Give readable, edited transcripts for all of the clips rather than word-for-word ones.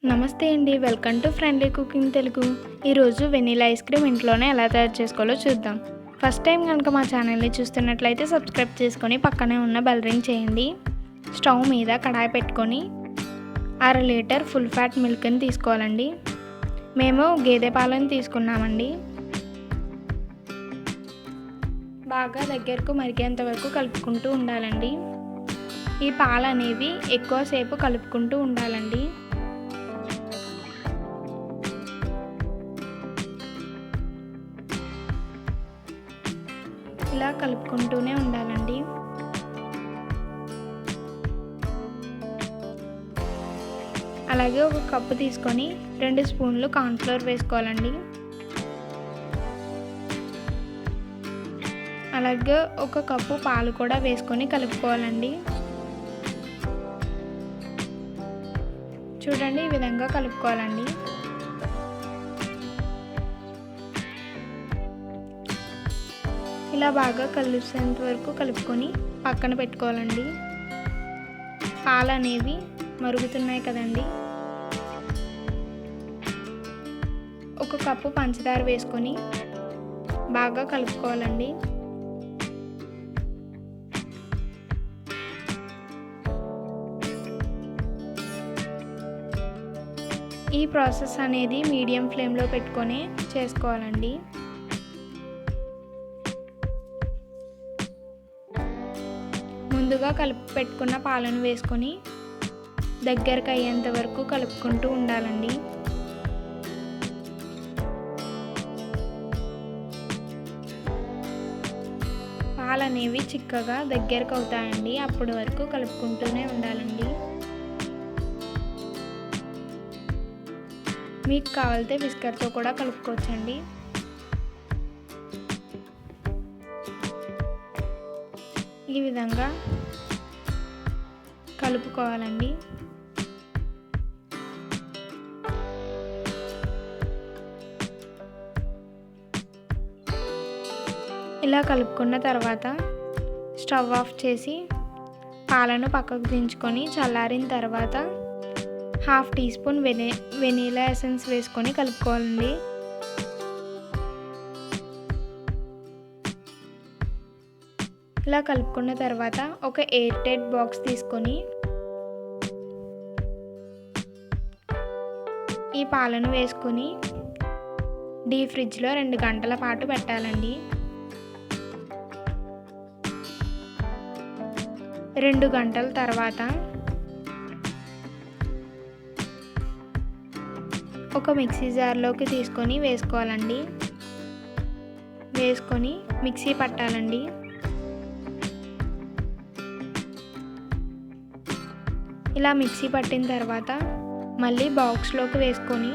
నమస్తే అండి, welcome to friendly cooking Telugu. ఈరోజు వెనిలా ఐస్ క్రీమ్ ఇంట్లోనే ఎలా తయారు చేసుకోవాలో చూద్దాం. ఫస్ట్ టైం కనుక మా ఛానల్ని చూస్తున్నట్లయితే సబ్స్క్రైబ్ చేసుకొని పక్కనే ఉన్న బెల్ రింగ్ చేయండి. స్టవ్ మీద కడాయి పెట్టుకొని 1/2 లీటర్ ఫుల్ ఫ్యాట్ మిల్క్ని తీసుకోవాలండి. మేము గేదె పాలను తీసుకున్నామండి. బాగా దగ్గరకు మరిగేంత వరకు కలుపుకుంటూ ఉండాలండి. ఈ పాలు అనేవి ఎక్కువసేపు కలుపుకుంటూ ఉండాలండి. ఇలా కలుపుకుంటూనే ఉండాలండి. అలాగే ఒక కప్పు తీసుకొని 2 స్పూన్లు కార్న్ఫ్లోర్ వేసుకోవాలండి. అలాగే ఒక కప్పు పాలు కూడా వేసుకొని కలుపుకోవాలండి. చూడండి, ఈ విధంగా కలుపుకోవాలండి. ఇలా బాగా కలిసేంత వరకు కలుపుకొని పక్కన పెట్టుకోవాలండి. పాలు అనేవి మరుగుతున్నాయి కదండి. ఒక కప్పు పంచదార వేసుకొని బాగా కలుపుకోవాలండి. ఈ ప్రాసెస్ అనేది మీడియం ఫ్లేమ్లో పెట్టుకొని చేసుకోవాలండి. ముందుగా కలిపి పెట్టుకున్న పాలను వేసుకొని దగ్గరకు అయ్యేంత వరకు కలుపుకుంటూ ఉండాలండి. పాలు అనేవి చిక్కగా దగ్గరకు అవుతాయండి. అప్పటి వరకు కలుపుకుంటూనే ఉండాలండి. మీకు కావాలితే విస్కర్తో కూడా కలుపుకోవచ్చండి. ఈ విధంగా కలుపుకోవాలండి. ఇలా కలుపుకున్న తర్వాత స్టవ్ ఆఫ్ చేసి పాలను పక్కకు దించుకొని చల్లారిన తర్వాత 1/2 టీ స్పూన్ వెనిలా ఎసెన్స్ వేసుకొని కలుపుకోవాలండి. ఇలా కలుపుకున్న తర్వాత ఒక ఎయిర్ టైట్ బాక్స్ తీసుకొని ఈ పాలను వేసుకొని డీప్ ఫ్రిడ్జ్లో 2 గంటల పాటు పెట్టాలండి. 2 గంటల తర్వాత ఒక మిక్సీ జార్లోకి తీసుకొని వేసుకోవాలండి. వేసుకొని మిక్సీ పట్టాలండి. ఇలా మిక్సీ పట్టిన తర్వాత మళ్ళీ బాక్స్లోకి వేసుకొని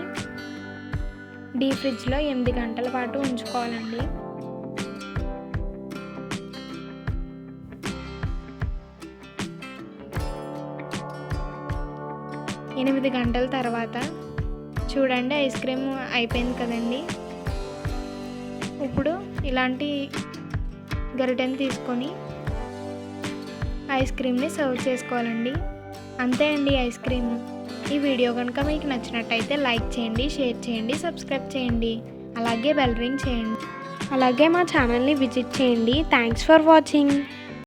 డీప్ ఫ్రిడ్జ్లో 8 గంటల పాటు ఉంచుకోవాలండి. ఎనిమిది గంటల తర్వాత చూడండి, ఐస్ క్రీమ్ అయిపోయింది కదండి. ఇప్పుడు ఇలాంటి గరిటెని తీసుకొని ఐస్ క్రీమ్ని సర్వ్ చేసుకోవాలండి. అంతే అండి, ఐస్ క్రీమ్. ఈ వీడియో కనుక మీకు నచ్చినట్టయితే లైక్ చేయండి, షేర్ చేయండి, సబ్స్క్రైబ్ చేయండి, అలాగే బెల్ రింగ్ చేయండి. అలాగే మా ఛానల్ని విజిట్ చేయండి. Thanks for watching.